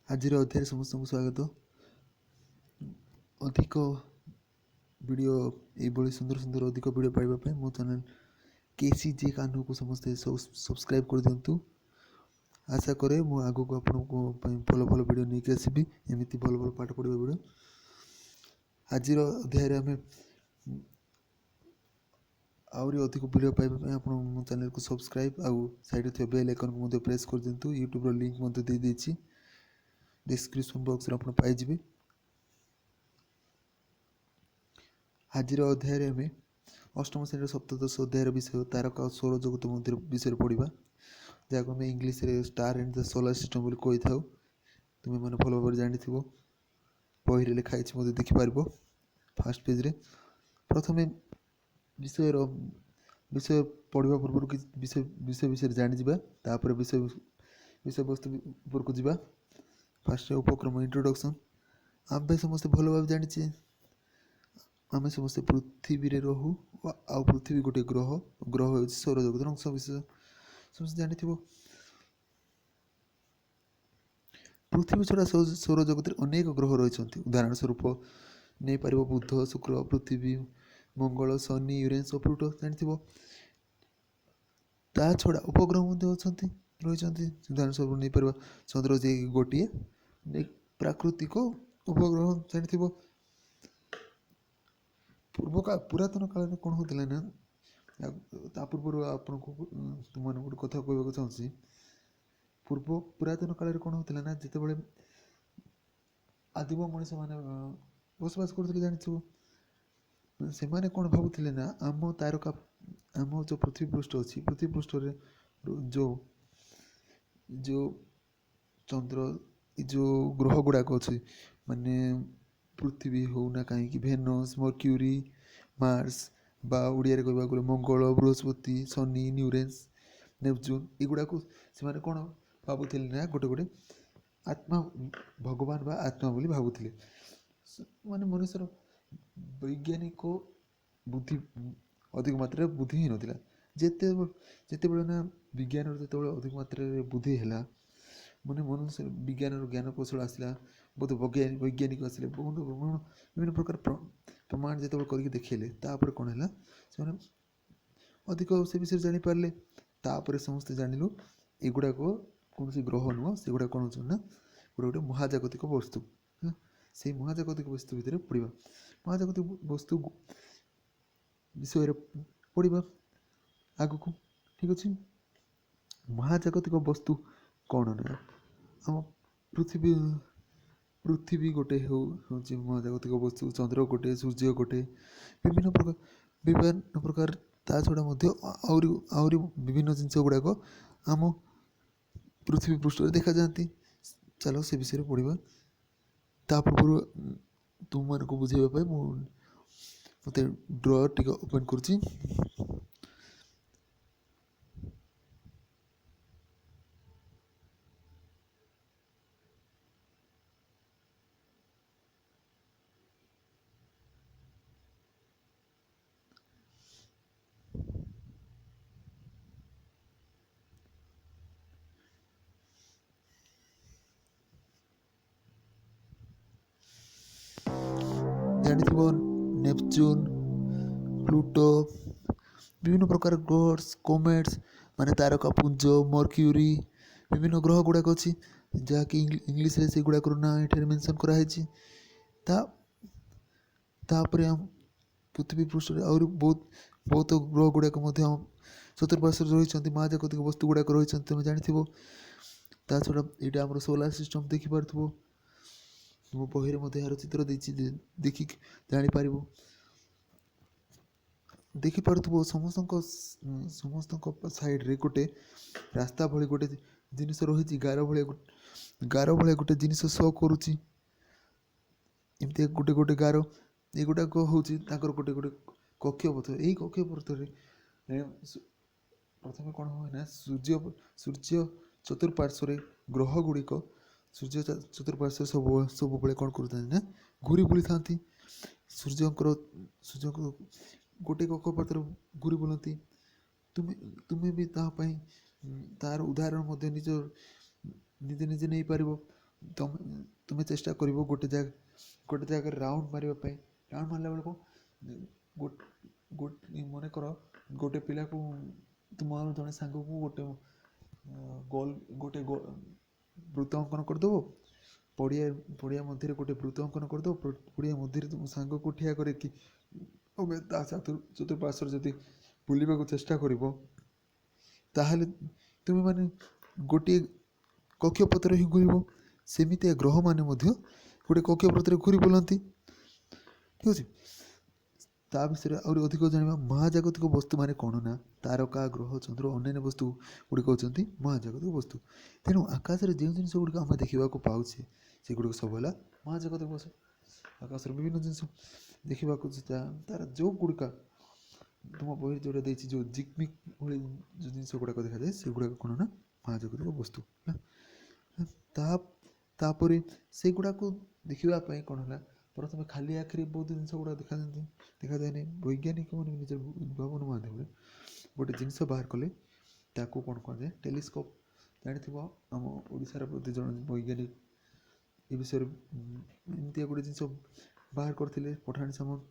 ଆଜିର ଅଧ୍ୟାୟରେ ସମସ୍ତଙ୍କୁ ସ୍ୱାଗତ। ଅଧିକ ଭିଡ଼ିଓ ଏଇଭଳି ସୁନ୍ଦର ସୁନ୍ଦର ଅଧିକ ଭିଡ଼ିଓ ପାଇବା ପାଇଁ ମୋ ଚ୍ୟାନେଲ୍ KCJ କାହ୍ନୁକୁ ସମସ୍ତେ ସବସ୍କ୍ରାଇବ୍ କରିଦିଅନ୍ତୁ। ଆଶା କରେ ମୁଁ ଆଗକୁ ଆପଣଙ୍କ ପାଇଁ ଭଲ ଭଲ ଭିଡ଼ିଓ ନେଇକି ଆସିବି, ଏମିତି ଭଲ ଭଲ ପାଠ ପଢ଼ିବା ଭିଡ଼ିଓ। ଆଜିର ଅଧ୍ୟାୟରେ ଆମେ ଆହୁରି ଅଧିକ ଭିଡ଼ିଓ ପାଇବା ପାଇଁ ଆପଣ ମୋ ଚ୍ୟାନେଲ୍କୁ ସବସ୍କ୍ରାଇବ୍ ଆଉ ସାଇଡ଼୍ରେ ଥିବା ବେଲ୍ ଆଇକନ୍କୁ ମଧ୍ୟ ପ୍ରେସ୍ କରିଦିଅନ୍ତୁ। ୟୁଟ୍ୟୁବ୍ର ଲିଙ୍କ୍ ମଧ୍ୟ ଦେଇଦେଇଛି, ଡିସ୍କ୍ରିପ୍ସନ୍ ବକ୍ସରେ ଆପଣ ପାଇଯିବେ। ଆଜିର ଅଧ୍ୟାୟରେ ଆମେ ଅଷ୍ଟମ ଶ୍ରେଣୀର ସପ୍ତଦଶ ଅଧ୍ୟାୟର ବିଷୟ ତାରକା ଓ ସୌରଜଗତ ମଧ୍ୟ ବିଷୟରେ ପଢ଼ିବା, ଯାହାକୁ ଆମେ ଇଂଲିଶରେ star and the solar system ବୋଲି କହିଥାଉ। ତୁମେମାନେ ଭଲ ଭାବରେ ଜାଣିଥିବ, ବହିରେ ଲେଖା ହେଇଛି ମଧ୍ୟ ଦେଖିପାରିବ ଫାର୍ଷ୍ଟ ପେଜ୍ରେ। ପ୍ରଥମେ ବିଷୟ ପଢ଼ିବା ପୂର୍ବରୁ କିଛି ବିଷୟରେ ଜାଣିଯିବା, ତାପରେ ବିଷୟବସ୍ତୁ ଉପରକୁ ଯିବା। ଫାର୍ଷ୍ଟ ଉପକ୍ରମ ଇଣ୍ଟ୍ରୋଡକ୍ସନ୍। ଆମେ ସମସ୍ତେ ଭଲ ଭାବେ ଜାଣିଛେ ଆମେ ସମସ୍ତେ ପୃଥିବୀରେ ରହୁ, ଆଉ ପୃଥିବୀ ଗୋଟିଏ ଗ୍ରହ ହେଉଛି ସୌରଜଗତର ଅଂଶ ବିଶେଷ। ସମସ୍ତେ ଜାଣିଥିବ ପୃଥିବୀ ଛଡ଼ା ସୌରଜଗତରେ ଅନେକ ଗ୍ରହ ରହିଛନ୍ତି। ଉଦାହରଣ ସ୍ୱରୂପ ନେଇପାରିବ ବୁଧ, ଶୁକ୍ର, ପୃଥିବୀ, ମଙ୍ଗଳ, ଶନି, ୟୁରେନସ୍ ଓ ପ୍ଲୁଟୋ ଜାଣିଥିବ। ତା ଛଡ଼ା ଉପଗ୍ରହ ମଧ୍ୟ ରହିଛନ୍ତି। ଉଦାହରଣ ସ୍ୱରୂପ ନେଇପାରିବା ଚନ୍ଦ୍ର, ଯିଏକି ଗୋଟିଏ ପ୍ରାକୃତିକ ଉପଗ୍ରହ ଜାଣିଥିବ। ପୁରାତନ କାଳରେ କ'ଣ ହେଉଥିଲା ନା, ତା ପୂର୍ବରୁ ଆପଣଙ୍କୁ ତୁମମାନଙ୍କୁ ଗୋଟେ କଥା କହିବାକୁ ଚାହୁଁଛି। ପୁରାତନ କାଳରେ କ'ଣ ହେଉଥିଲା ନା, ଯେତେବେଳେ ଆଦିମ ମଣିଷମାନେ ବସବାସ କରୁଥିଲେ ଜାଣିଥିବ, ସେମାନେ କ'ଣ ଭାବୁଥିଲେ ନା ଆମ ଯେଉଁ ପୃଥିବୀ ପୃଷ୍ଠ ଅଛି, ପୃଥିବୀ ପୃଷ୍ଠରେ ଯେଉଁ ଚନ୍ଦ୍ର, ଯେଉଁ ଗ୍ରହ ଗୁଡ଼ାକ ଅଛି, ମାନେ ପୃଥିବୀ ହଉ ନା କାହିଁକି, ଭେନସ୍, ମର୍କ୍ୟୁରୀ, ମାର୍ସ, ବା ଓଡ଼ିଆରେ କହିବାକୁ ଗଲେ ମଙ୍ଗଳ, ବୃହସ୍ପତି, ଶନି, ୟୁରେନସ୍, ନେପଚୁନ୍, ଏଗୁଡ଼ାକୁ ସେମାନେ କ'ଣ ଭାବୁଥିଲେ ନା ଗୋଟେ ଆତ୍ମା, ଭଗବାନ ବା ଆତ୍ମା ବୋଲି ଭାବୁଥିଲେ। ମାନେ ମନୁଷ୍ୟର ବୈଜ୍ଞାନିକ ବୁଦ୍ଧି ଅଧିକ ମାତ୍ରାରେ ବୁଦ୍ଧି ହେଇନଥିଲା। ଯେତେବେଳେ ନା ବିଜ୍ଞାନର ଯେତେବେଳେ ଅଧିକ ମାତ୍ରାରେ ବୁଦ୍ଧି ହେଲା, ମାନେ ମନୁଷ୍ୟ ବିଜ୍ଞାନର ଜ୍ଞାନ କୌଶଳ ଆସିଲା, ବହୁତ ବୈଜ୍ଞାନିକ ଆସିଲେ, ବିଭିନ୍ନ ପ୍ରକାର ପ୍ରମାଣ ଯେତେବେଳେ କରିକି ଦେଖେଇଲେ, ତାପରେ କ'ଣ ହେଲା, ସେମାନେ ଅଧିକ ସେ ବିଷୟରେ ଜାଣିପାରିଲେ। ତାପରେ ସମସ୍ତେ ଜାଣିଲୁ ଏଗୁଡ଼ାକ କୌଣସି ଗ୍ରହ ନୁହଁ, ସେଗୁଡ଼ାକ କ'ଣ ହେଉଛନ୍ତି ନା ଗୋଟେ ମହାଜାଗତିକ ବସ୍ତୁ। ସେଇ ମହାଜାଗତିକ ବସ୍ତୁ ଭିତରେ ପଡ଼ିବା, ମହାଜାଗତିକ ବସ୍ତୁ ବିଷୟରେ ପଡ଼ିବା ଆଗକୁ। ଠିକ୍ ଅଛି। ମହାଜାଗତିକ ବସ୍ତୁ କ'ଣ ନା, ଆମ ପୃଥିବୀ ଗୋଟେ ହେଉଛି ମହାଜାଗତିକ ବସ୍ତୁ, ଚନ୍ଦ୍ର ଗୋଟେ, ସୂର୍ଯ୍ୟ ଗୋଟେ, ବିଭିନ୍ନ ପ୍ରକାର ତା ଛଡ଼ା ମଧ୍ୟ ଆହୁରି ବିଭିନ୍ନ ଜିନିଷ ଗୁଡ଼ାକ ଆମ ପୃଥିବୀ ପୃଷ୍ଠରେ ଦେଖାଯାଆନ୍ତି। ଚାଲ ସେ ବିଷୟରେ ପଢ଼ିବା। ତା ପୂର୍ବରୁ ତୁମମାନଙ୍କୁ ବୁଝାଇବା ପାଇଁ ମୋତେ ଡ୍ର ଟିକେ ଓପେନ୍ କରୁଛି। ଜାଣିଥିବ ନେପଚୁନ୍, ପ୍ଲୁଟୋ, ବିଭିନ୍ନ ପ୍ରକାର ଗ୍ରହସ୍, କୋମେଟ୍ସ ମାନେ ତାରକାପୁଞ୍ଜ, ମର୍କ୍ୟୁରୀ, ବିଭିନ୍ନ ଗ୍ରହ ଗୁଡ଼ାକ ଅଛି, ଯାହାକି ଇଂଲିଶରେ ସେଗୁଡ଼ାକର ନାଁ ଏଠାରେ ମେନସନ୍ କରାହେଇଛି। ତାପରେ ଆମ ପୃଥିବୀ ପୃଷ୍ଠରେ ଆହୁରି ବହୁତ ଗ୍ରହ ଗୁଡ଼ାକ ମଧ୍ୟ ଆମ ଚତୁଃପାର୍ଶ୍ୱରେ ରହିଛନ୍ତି, ମହାଜାଗତିକ ବସ୍ତୁ ଗୁଡ଼ାକ ରହିଛନ୍ତି, ତୁମେ ଜାଣିଥିବ। ତା ଛଡ଼ା ଏଇଟା ଆମର ସୋଲାର ସିଷ୍ଟମ୍ ଦେଖିପାରୁଥିବ, ମୋ ବହିରେ ମଧ୍ୟ ଏହାର ଚିତ୍ର ଦେଇଛି, ଦେଖିକି ଦେଖିପାରୁଥିବ। ସମସ୍ତଙ୍କ ସାଇଡ଼୍ରେ ଗୋଟେ ରାସ୍ତା ଭଳି ଗୋଟେ ଜିନିଷ ରହିଛି, ଗାର ଭଳିଆ ଗୋଟେ ଜିନିଷ ଶୋ କରୁଛି। ଏମିତି ଗୋଟେ ଗାର, ଏଗୁଡ଼ାକ ହେଉଛି ତାଙ୍କର ଗୋଟେ କକ୍ଷପଥ। ଏହି କକ୍ଷପଥରେ ପ୍ରଥମେ କ'ଣ ହୁଏ ନା, ସୂର୍ଯ୍ୟ ଚତୁଃପାର୍ଶ୍ୱରେ ଗ୍ରହ ଗୁଡ଼ିକ ସୂର୍ଯ୍ୟ ଚତୁଃପାର୍ଶ୍ୱରେ ସବୁବେଳେ କ'ଣ କରୁଥାନ୍ତି ନା ଘୁରି ବୁଲିଥାନ୍ତି। ସୂର୍ଯ୍ୟଙ୍କର ଗୋଟେ କକ୍ଷପଥରେ ଘୁରି ବୁଲନ୍ତି। ତୁମେ ବି ତାହା ପାଇଁ ତାର ଉଦାହରଣ ମଧ୍ୟ ନିଜେ ନେଇପାରିବ। ତୁମେ ଚେଷ୍ଟା କରିବ ଗୋଟେ ଜାଗାରେ ରାଉଣ୍ଡ ମାରିବା ପାଇଁ। ରାଉଣ୍ଡ ମାରିଲା ବେଳକୁ ମନେକର ଗୋଟେ ପିଲାକୁ ତୁମର ଜଣେ ସାଙ୍ଗକୁ ଗୋଟେ ବୃତ୍ତ ଅଙ୍କନ କରିଦେବ। ପଡ଼ିଆ ମଧ୍ୟରେ ଗୋଟେ ବୃତ୍ତ ଅଙ୍କନ କରିଦେବ। ପଡ଼ିଆ ମଧ୍ୟରେ ତୁମ ସାଙ୍ଗକୁ ଠିଆ କରିକି ତୁମେ ତା ଚତୁଃପାର୍ଶ୍ୱରେ ଯଦି ବୁଲିବାକୁ ଚେଷ୍ଟା କରିବ, ତାହେଲେ ତୁମେମାନେ ଗୋଟିଏ କକ୍ଷପଥରେ ହିଁ ଘୁରିବ। ସେମିତିଆ ଗ୍ରହମାନେ ମଧ୍ୟ ଗୋଟେ କକ୍ଷପଥରେ ଘୁରି ବୁଲନ୍ତି। ଠିକ୍ ଅଛି। ତା ବିଷୟରେ ଆହୁରି ଅଧିକ ଜାଣିବା। ମହାଜାଗତିକ ବସ୍ତୁ ମାନେ କ'ଣ ନା, ତାରକା, ଗ୍ରହ, ଚନ୍ଦ୍ର, ଅନ୍ୟାନ୍ୟ ବସ୍ତୁ ଗୁଡ଼ିକ ହେଉଛନ୍ତି ମହାଜାଗତିକ ବସ୍ତୁ। ତେଣୁ ଆକାଶରେ ଯେଉଁ ଜିନିଷ ଗୁଡ଼ିକ ଆମେ ଦେଖିବାକୁ ପାଉଛେ, ସେଗୁଡ଼ିକ ସବୁ ହେଲା ମହାଜାଗତିକ ବସ୍ତୁ। ଆକାଶରେ ବିଭିନ୍ନ ଜିନିଷ ଦେଖିବାକୁ ତାର ଯେଉଁ ଗୁଡ଼ିକ ତୁମ ବହିରେ ଯେଉଁଟା ଦେଇଛି, ଯେଉଁ ଜିଗ୍ମିକ୍ ଭଳି ଯେଉଁ ଜିନିଷ ଗୁଡ଼ାକ ଦେଖାଯାଏ, ସେଗୁଡ଼ାକ କ'ଣ ନା ମହାଜାଗତିକ ବସ୍ତୁ ହେଲା। ତାପରେ ସେଗୁଡ଼ାକୁ ଦେଖିବା ପାଇଁ କ'ଣ ହେଲା, ପ୍ରଥମେ ଖାଲି ଆଖିରେ ବହୁତ ଜିନିଷ ଗୁଡ଼ାକ ଦେଖାଯାଏନି। ବୈଜ୍ଞାନିକମାନେ ନିଜର ଉଦ୍ଭାବନ ମାଧ୍ୟମରେ ଗୋଟେ ଜିନିଷ ବାହାର କଲେ, ତାକୁ କ'ଣ କୁହାଯାଏ, ଟେଲିସ୍କୋପ୍। ଜାଣିଥିବ, ଆମ ଓଡ଼ିଶାର ପ୍ରତି ଜଣେ ବୈଜ୍ଞାନିକ ଏ ବିଷୟରେ ଏମିତିଆ ଗୋଟେ ଜିନିଷ ବାହାର କରିଥିଲେ। ପଠାଣି ସାମନ୍ତ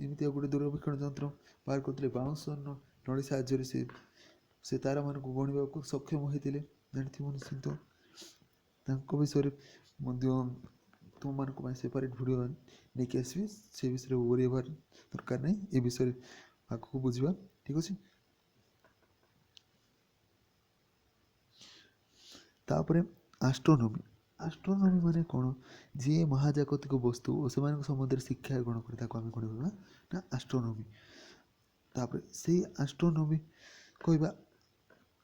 ଏମିତିଆ ଗୋଟେ ଦୂରବୀକ୍ଷଣ ଯନ୍ତ୍ର ବାହାର କରିଥିଲେ। ବାଉଁଶ ନଳୀ ସାହାଯ୍ୟରେ ସେ ତାରାମାନଙ୍କୁ ଗଣିବାକୁ ସକ୍ଷମ ହୋଇଥିଲେ। ଜାଣିଥିବ ନିଶ୍ଚିନ୍ତ। ତାଙ୍କ ବିଷୟରେ ମଧ୍ୟ ତୁମମାନଙ୍କ ପାଇଁ ସେପାରେଟ୍ ଭିଡ଼ିଓ ନେଇକି ଆସିବି। ସେ ବିଷୟରେ ଓରି ହେବାର ଦରକାର ନାହିଁ। ଏ ବିଷୟରେ ଆଗକୁ ବୁଝିବା। ଠିକ୍ ଅଛି। ତାପରେ ଆଷ୍ଟ୍ରୋନୋମି ମାନେ କ'ଣ? ଯିଏ ମହାଜାଗତିକ ବସ୍ତୁ ଓ ସେମାନଙ୍କ ସମ୍ବନ୍ଧରେ ଶିକ୍ଷା ଗ୍ରହଣ କରି ତାକୁ ଆମେ କ'ଣ କହିବା ନା ଆଷ୍ଟ୍ରୋନୋମି। ତାପରେ ସେଇ ଆଷ୍ଟ୍ରୋନୋମି କହିବା,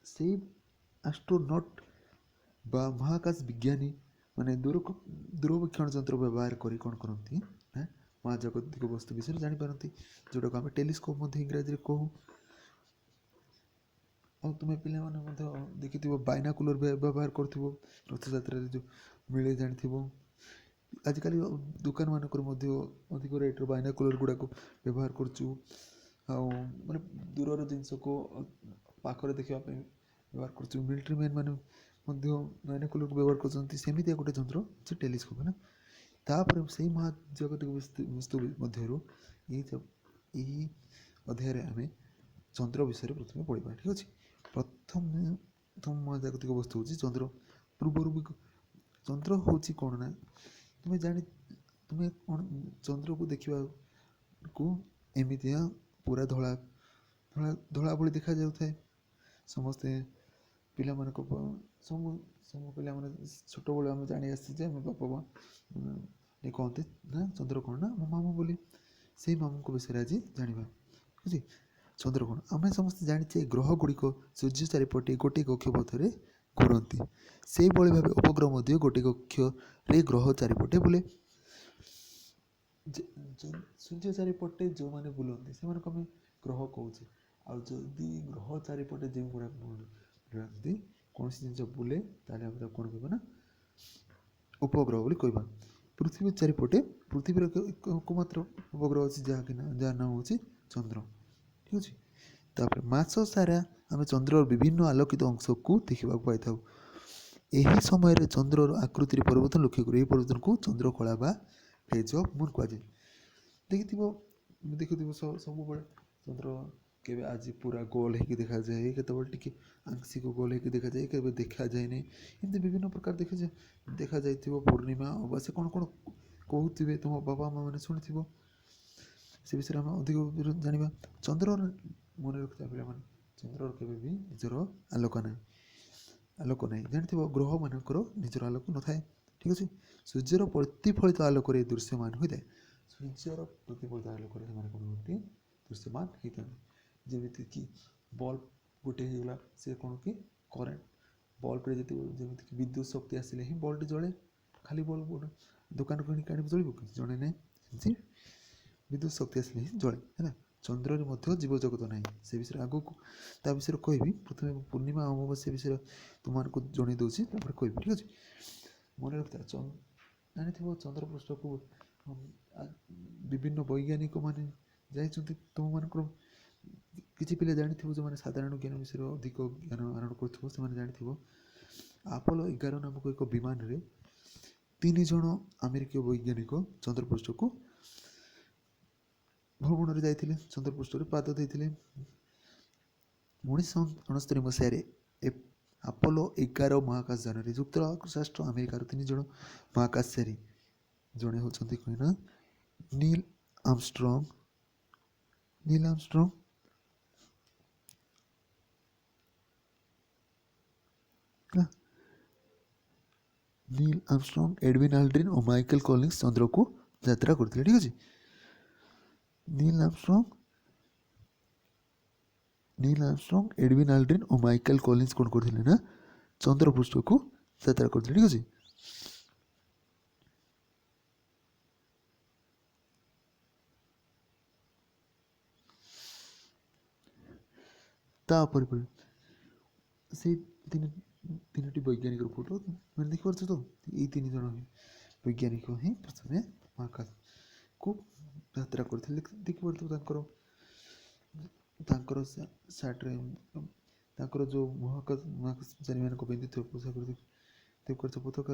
ସେଇ ଆଷ୍ଟ୍ରୋନଟ୍ ବା ମହାକାଶ ବିଜ୍ଞାନୀ ମାନେ ଦୂରବୀକ୍ଷଣ ଯନ୍ତ୍ର ବ୍ୟବହାର କରି କ'ଣ କରନ୍ତି ନା ମହାଜାଗତିକ ବସ୍ତୁ ବିଷୟରେ ଜାଣିପାରନ୍ତି, ଯେଉଁଟାକୁ ଆମେ ଟେଲିସ୍କୋପ୍ ମଧ୍ୟ ଇଂରାଜୀରେ କହୁ। ଆଉ ତୁମେ ପିଲାମାନେ ମଧ୍ୟ ଦେଖିଥିବ, ବାଇନାକୁଲର ବ୍ୟବହାର କରୁଥିବ। ରଥଯାତ୍ରାରେ ଯେଉଁ ମିଳେ ଜାଣିଥିବ। ଆଜିକାଲି ଦୋକାନମାନଙ୍କରେ ମଧ୍ୟ ଅଧିକ ରେଟ୍ର ବାଇନାକୁଲର ଗୁଡ଼ାକ ବ୍ୟବହାର କରୁଛୁ। ଆଉ ମାନେ ଦୂରର ଜିନିଷକୁ ପାଖରେ ଦେଖିବା ପାଇଁ ବ୍ୟବହାର କରୁଛୁ। ମିଲିଟାରୀ ମ୍ୟାନ୍ ମାନେ ମଧ୍ୟ ବାଇନାକୁଲରକୁ ବ୍ୟବହାର କରୁଛନ୍ତି। ସେମିତିଆ ଗୋଟେ ଯନ୍ତ୍ର ଅଛି ଟେଲିସ୍କୋପ୍ ହେଲା। ତାପରେ ସେଇ ମହାଜାଗତିକ ବସ୍ତୁ ମଧ୍ୟରୁ ଏହି ଅଧ୍ୟାୟରେ ଆମେ ଚନ୍ଦ୍ର ବିଷୟରେ ପ୍ରଥମେ ପଢ଼ିବା। ଠିକ୍ ଅଛି। ପ୍ରଥମ ମହାଜାଗତିକ ବସ୍ତୁ ହେଉଛି ଚନ୍ଦ୍ର। ପୂର୍ବରୁ ବି ଚନ୍ଦ୍ର ହେଉଛି କ'ଣ ନା, ତୁମେ କ'ଣ ଚନ୍ଦ୍ରକୁ ଦେଖିବାକୁ ଏମିତିଆ ପୁରା ଧଳା ଭଳି ଦେଖାଯାଉଥାଏ। ସମସ୍ତେ ପିଲାମାନଙ୍କ ସବୁ ପିଲାମାନେ ଛୋଟବେଳୁ ଆମେ ଜାଣି ଆସିଛେ ଯେ ଆମ ବାପା ମା କହନ୍ତି ନା ଚନ୍ଦ୍ର କ'ଣ ନା ମୋ ମାମୁଁ ବୋଲି। ସେଇ ମାମୁଁଙ୍କ ବିଷୟରେ ଆଜି ଜାଣିବା। ଠିକ୍ ଅଛି। ଚନ୍ଦ୍ର କ'ଣ? ଆମେ ସମସ୍ତେ ଜାଣିଛେ ଗ୍ରହ ଗୁଡ଼ିକ ସୂର୍ଯ୍ୟ ଚାରିପଟେ ଗୋଟିଏ କକ୍ଷପଥରେ ଘୁରନ୍ତି। ସେଇଭଳି ଭାବେ ଉପଗ୍ରହ ମଧ୍ୟ ଗୋଟିଏ କକ୍ଷରେ ଗ୍ରହ ଚାରିପଟେ ବୁଲେ। ସୂର୍ଯ୍ୟ ଚାରିପଟେ ଯେଉଁମାନେ ବୁଲନ୍ତି ସେମାନଙ୍କୁ ଆମେ ଗ୍ରହ କହୁଛେ। ଆଉ ଯଦି ଗ୍ରହ ଚାରିପଟେ ଯେଉଁଗୁଡ଼ାକ ବୁଲନ୍ତି, କୌଣସି ଜିନିଷ ବୁଲେ, ତାହେଲେ ଆମେ ତାକୁ କ'ଣ କହିବା ନା ଉପଗ୍ରହ ବୋଲି କହିବା। ପୃଥିବୀ ଚାରିପଟେ ପୃଥିବୀର ଏକମାତ୍ର ଉପଗ୍ରହ ଅଛି ଯାହା ନାମ ହେଉଛି ଚନ୍ଦ୍ର। ଠିକ୍ ଅଛି। ତାପରେ ମାସ ସାରା ଆମେ ଚନ୍ଦ୍ରର ବିଭିନ୍ନ ଆଲୋକିତ ଅଂଶକୁ ଦେଖିବାକୁ ପାଇଥାଉ। ଏହି ସମୟରେ ଚନ୍ଦ୍ରର ଆକୃତିରେ ପରିବର୍ତ୍ତନ ଲକ୍ଷ୍ୟ କରୁ। ଏହି ପରିବର୍ତ୍ତନକୁ ଚନ୍ଦ୍ରକଳା ବା ଫେଜ୍ ଅଫ୍ ମୁନ୍ କୁହାଯାଏ। ଦେଖିଥିବ ସବୁବେଳେ ଚନ୍ଦ୍ର କେବେ ଆଜି ପୁରା ଗୋଲ ହେଇକି ଦେଖାଯାଏ, କେତେବେଳେ ଟିକେ ଆଂଶିକ ଗୋଲ ହେଇକି ଦେଖାଯାଏ, କେବେ ଦେଖାଯାଏନି। ଏମିତି ବିଭିନ୍ନ ପ୍ରକାର ଦେଖାଯାଇଥିବ। ପୂର୍ଣ୍ଣିମା, ଅମାବାସ୍ୟା କ'ଣ କ'ଣ କହୁଥିବେ, ତୁମ ବାପା ମା ମାନେ ଶୁଣିଥିବ। ସେ ବିଷୟରେ ଆମେ ଅଧିକ ଜାଣିବା। ଚନ୍ଦ୍ରର ମନେ ରଖିଥିବା ପିଲାମାନେ, ଚନ୍ଦ୍ରର କେବେ ବି ନିଜର ଆଲୋକ ନାହିଁ। ଜାଣିଥିବ, ଗ୍ରହମାନଙ୍କର ନିଜର ଆଲୋକ ନଥାଏ। ଠିକ୍ ଅଛି। ସୂର୍ଯ୍ୟର ପ୍ରତିଫଳିତ ଆଲୋକରେ ଦୃଶ୍ୟମାନ ହୋଇଥାଏ। ସୂର୍ଯ୍ୟର ପ୍ରତିଫଳିତ ଆଲୋକରେ ସେମାନେ କ'ଣ ହୁଅନ୍ତି? ଦୃଶ୍ୟମାନ ହେଇଥାନ୍ତି। ଯେମିତିକି ବଲ୍ବ ଗୋଟେ ହେଇଗଲା, ସେ କ'ଣ କି କରେଣ୍ଟ ବଲ୍ବରେ ଯେମିତିକି ବିଦ୍ୟୁତ୍ ଶକ୍ତି ଆସିଲେ ହିଁ ବଲ୍ବଟି ଜଳେ। ଖାଲି ବଲ୍ବ ଗୋଟେ ଦୋକାନରୁ କିଣିକି ଆଣିବ, ଜଳିବ କି? ଜଣେ ନାହିଁ। ସେମିତି ବିଦ୍ୟୁତ୍ ଶକ୍ତି ଆସିଲେ ହିଁ ଜଳେ ହେଲା। ଚନ୍ଦ୍ରରେ ମଧ୍ୟ ଜୀବଜଗତ ନାହିଁ। ସେ ବିଷୟରେ ଆଗକୁ ତା ବିଷୟରେ କହିବି। ପ୍ରଥମେ ପୂର୍ଣ୍ଣିମା ଅମାବାସ୍ୟା ବିଷୟରେ ତୁମମାନଙ୍କୁ ଜଣାଇ ଦେଉଛି, ତାପରେ କହିବି। ଠିକ୍ ଅଛି। ମନେ ରଖିଥାଏ, ଜାଣିଥିବ ଚନ୍ଦ୍ରପୃଷ୍ଠକୁ ବିଭିନ୍ନ ବୈଜ୍ଞାନିକ ମାନେ ଯାଇଛନ୍ତି। ତୁମମାନଙ୍କର କିଛି ପିଲା ଜାଣିଥିବ, ଯେଉଁମାନେ ସାଧାରଣ ଜ୍ଞାନ ବିଷୟରେ ଅଧିକ ଜ୍ଞାନ ଆହରଣ କରୁଥିବ, ସେମାନେ ଜାଣିଥିବ ଆପୋଲୋ 11 ନାମକ ଏକ ବିମାନରେ 3 ଜଣ ଆମେରିକୀୟ ବୈଜ୍ଞାନିକ ଚନ୍ଦ୍ରପୃଷ୍ଠକୁ ଭ୍ରମଣରେ ଯାଇଥିଲେ, ଚନ୍ଦ୍ରପୃଷ୍ଠରେ ପାଦ ଦେଇଥିଲେ। 1969 ମସିହାରେ ଆପୋଲୋ 11 ମହାକାଶ ଯାନରେ ଯୁକ୍ତରାଷ୍ଟ୍ର ଆମେରିକାର 3 ଜଣ ମହାକାଶଚାରୀ, ଜଣେ ହେଉଛନ୍ତି କହିନା ନୀଲ୍ ଆମଷ୍ଟ୍ରଙ୍ଗ ଏଡୱିନ୍ ଆଲ୍ଡ୍ରିନ୍ ଓ ମାଇକେଲ କଲିନ୍ସ ଚନ୍ଦ୍ରକୁ ଯାତ୍ରା କରିଥିଲେ। ଠିକ୍ ଅଛି, ନୀଲ୍ ଆମଷ୍ଟ୍ରଙ୍ଗ, ଏଡୱିନ୍ ଆଲ୍ଡ୍ରିନ୍ ଓ ମାଇକେଲ କଲିନ୍ସ କ'ଣ କରିଥିଲେ ନା ଚନ୍ଦ୍ରପୃଷ୍ଠକୁ ଯାତ୍ରା କରିଥିଲେ। ଠିକ୍ ଅଛି, ତାପରେ ସେଇ ତିନୋଟି ବୈଜ୍ଞାନିକର ଫଟୋ ମାନେ ଦେଖିପାରୁଛ ତ, ଏଇ 3 ଜଣ ବୈଜ୍ଞାନିକ ହିଁ ପ୍ରଥମେ ମହାକାଶକୁ ଯାତ୍ରା କରିଥିଲେ। ଦେଖିପାରୁଥିବ ତାଙ୍କର ସାର୍ଟରେ ତାଙ୍କର ଯେଉଁ ମହାକାଶଚାରୀମାନଙ୍କ ପିନ୍ଧିଥିବା ପତାକା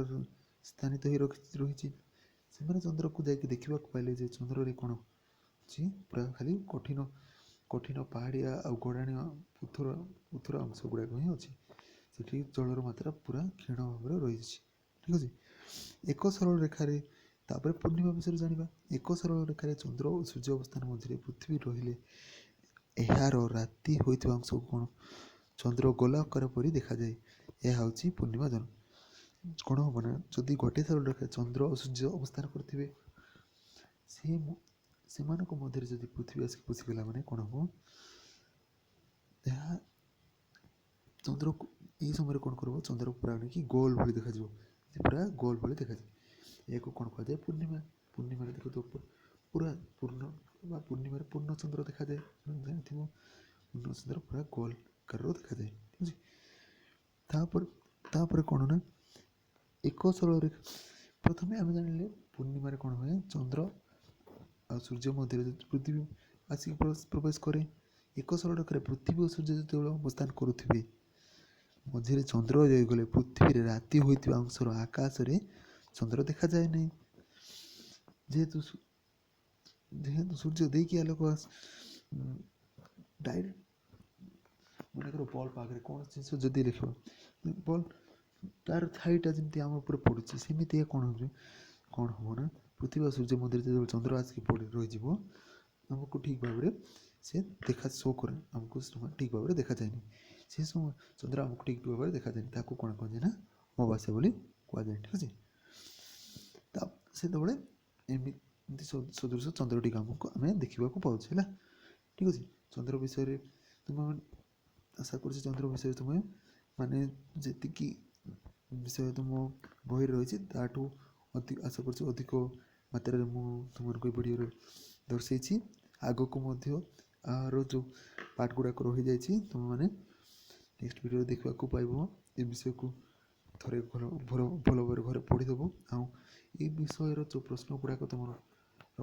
ସ୍ଥାନିତ ହୋଇ ରହିଛି। ସେମାନେ ଚନ୍ଦ୍ରକୁ ଯାଇକି ଦେଖିବାକୁ ପାଇଲେ ଯେ ଚନ୍ଦ୍ରରେ କ'ଣ ଅଛି, ପୁରା ଖାଲି କଠିନ ପାହାଡ଼ିଆ ଆଉ ଗଡ଼ାଣିଆ ପଥର ଅଂଶ ଗୁଡ଼ାକ ହିଁ ଅଛି। ସେଠି ଜଳର ମାତ୍ରା ପୁରା କ୍ଷୀଣ ଭାବରେ ରହିଛି। ଠିକ୍ ଅଛି, ଏକ ସରଳ ରେଖାରେ, ତାପରେ ପୂର୍ଣ୍ଣିମା ବିଷୟରେ ଜାଣିବା। ଏକ ସରଳ ରେଖାରେ ଚନ୍ଦ୍ର ଓ ସୂର୍ଯ୍ୟ ଅବସ୍ଥାନ ମଝିରେ ପୃଥିବୀ ରହିଲେ ଏହାର ରାତି ହୋଇଥିବା ଅଂଶକୁ କ'ଣ ଚନ୍ଦ୍ର ଗୋଲାକାର ପରି ଦେଖାଯାଏ। ଏହା ହେଉଛି ପୂର୍ଣ୍ଣିମା ଜହ୍ନ। କ'ଣ ହେବ ନା, ଯଦି ଗୋଟିଏ ସରଳ ରେଖାରେ ଚନ୍ଦ୍ର ଓ ସୂର୍ଯ୍ୟ ଅବସ୍ଥାନ କରିଥିବେ, ସେମାନଙ୍କ ମଧ୍ୟରେ ଯଦି ପୃଥିବୀ ଆସିକି ପଶିଗଲା ମାନେ କ'ଣ ହେବ, ଏହା ଚନ୍ଦ୍ରକୁ ଏହି ସମୟରେ କ'ଣ କରିବ, ଚନ୍ଦ୍ରକୁ ପୁରା ଆଣିକି ଗୋଲ ଭଳି ଦେଖାଯିବ, ପୁରା ଗୋଲ ଭଳି ଦେଖାଯାଏ। ଏହାକୁ କ'ଣ କୁହାଯାଏ, ପୂର୍ଣ୍ଣିମା। ପୂର୍ଣ୍ଣିମାରେ ଦେଖୁଥିବ ପୁରା ପୂର୍ଣ୍ଣିମାରେ ପୂର୍ଣ୍ଣ ଚନ୍ଦ୍ର ଦେଖାଯାଏ, ଜାଣିଥିବ ପୂର୍ଣ୍ଣ ଚନ୍ଦ୍ର ପୁରା ଗୋଲ ଆକାରର ଦେଖାଯାଏ। ଠିକ୍ ଅଛି, ତାପରେ କ'ଣ ନା, ଏକ ସରଳ ରେଖା, ପ୍ରଥମେ ଆମେ ଜାଣିଲେ ପୂର୍ଣ୍ଣିମାରେ କ'ଣ ହୁଏ, ଚନ୍ଦ୍ର ଆଉ ସୂର୍ଯ୍ୟ ମଧ୍ୟରେ ପୃଥିବୀ ଆସିକି ପ୍ରବେଶ କରେ। ଏକ ସରଳ ରେଖାରେ ପୃଥିବୀ ଓ ସୂର୍ଯ୍ୟ ଯେତେବେଳେ ଅବସ୍ଥାନ କରୁଥିବେ, ମଝିରେ ଚନ୍ଦ୍ର ରହିଗଲେ ପୃଥିବୀରେ ରାତି ହୋଇଥିବା ଅଂଶର ଆକାଶରେ ଚନ୍ଦ୍ର ଦେଖାଯାଏ ନାହିଁ। ଯେହେତୁ ସୂର୍ଯ୍ୟ ଦେଇକି ଆଲୋକ ଡାଇରେକ୍ଟ, ମନେକର ବଲ୍ବ ପାଖରେ କୌଣସି ଜିନିଷ ଯଦି ଦେଖିବ, ବଲ୍ବ ତାର ଛାଇଟା ଯେମିତି ଆମ ଉପରେ ପଡ଼ୁଛି, ସେମିତି କ'ଣ ହେବ ନା, ପୃଥିବୀ ଆଉ ସୂର୍ଯ୍ୟ ମଧ୍ୟରେ ଯେତେବେଳେ ଚନ୍ଦ୍ର ଆସିକି ରହିଯିବ, ଆମକୁ ଠିକ୍ ଭାବରେ ସେ ଶୋ କରେ, ଆମକୁ ଠିକ୍ ଭାବରେ ଦେଖାଯାଏନି। ସେ ସମୟ ଚନ୍ଦ୍ର ଆମକୁ ଠିକ୍ ଭାବରେ ଦେଖାଯାଏନି, ତାକୁ କ'ଣ କୁହାଯାଏ ନା ଅମାବାସ୍ୟା ବୋଲି କୁହାଯାଏ। ଠିକ୍ ଅଛି, ସେତେବେଳେ ଏମିତି ସଦୃଶ ଚନ୍ଦ୍ରଟିକୁ ଆମେ ଦେଖିବାକୁ ପାଉଛେ ହେଲା। ଠିକ୍ ଅଛି, ଚନ୍ଦ୍ର ବିଷୟରେ ତୁମେ ଆଶା କରୁଛି, ଚନ୍ଦ୍ର ବିଷୟରେ ତୁମେ ମାନେ ଯେତିକି ବିଷୟ ତୁମ ବହିରେ ରହିଛି ତାଠୁ ଆଶା କରୁଛି ଅଧିକ ମାତ୍ରାରେ ମୁଁ ତୁମମାନଙ୍କୁ ଏ ଭିଡ଼ିଓରେ ଦର୍ଶାଇଛି। ଆଗକୁ ମଧ୍ୟ ଆର ଯେଉଁ ପାର୍ଟ ଗୁଡ଼ାକ ରହିଯାଇଛି, ତୁମେମାନେ ନେକ୍ସଟ ଭିଡ଼ିଓରେ ଦେଖିବାକୁ ପାଇବ। ଏ ବିଷୟକୁ ଥରେ ଭଲ ଭାବରେ ଘରେ ପଢ଼ିଦେବ, ଆଉ ଏ ବିଷୟର ଯେଉଁ ପ୍ରଶ୍ନ ଗୁଡ଼ାକ ତୁମର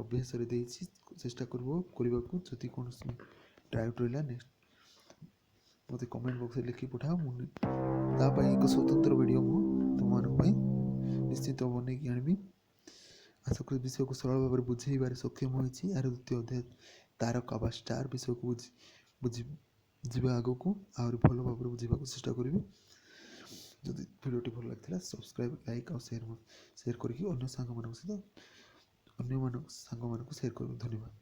ଅଭ୍ୟାସରେ ଦେଇଛି ଚେଷ୍ଟା କରିବାକୁ। ଯଦି କୌଣସି ଡାଉଟ୍ ରହିଲା, ନେକ୍ସଟ ମୋତେ କମେଣ୍ଟ ବକ୍ସରେ ଲେଖି ପଠାଅ। ମୁଁ ତା ପାଇଁ ଏକ ସ୍ୱତନ୍ତ୍ର ଭିଡ଼ିଓ ମୁଁ ତୁମମାନଙ୍କ ପାଇଁ ନିଶ୍ଚିତ ବନେଇକି ଆଣିବି। ଆଶା କরি ବିଷୟକୁ ସରଳ ଭାବରେ ବୁଝେଇବାରେ ସକ୍ଷମ ହୋଇଛି। ଏହାର ଦ୍ୱିତୀୟ ଅଧ୍ୟାୟ ତାରକା ବା ଷ୍ଟାର ବିଷୟକୁ ଯିବା ଆଗକୁ ଆହୁରି ଭଲ ଭାବରେ ବୁଝିବାକୁ ଚେଷ୍ଟା କରିବି। ଯଦି ଭିଡ଼ିଓଟି ଭଲ ଲାଗିଥିଲା, ସବସ୍କ୍ରାଇବ୍, ଲାଇକ୍ ଆଉ ସେୟାର କରିକି ଅନ୍ୟ ସାଙ୍ଗମାନଙ୍କୁ ସେୟାର କରିବ। ଧନ୍ୟବାଦ।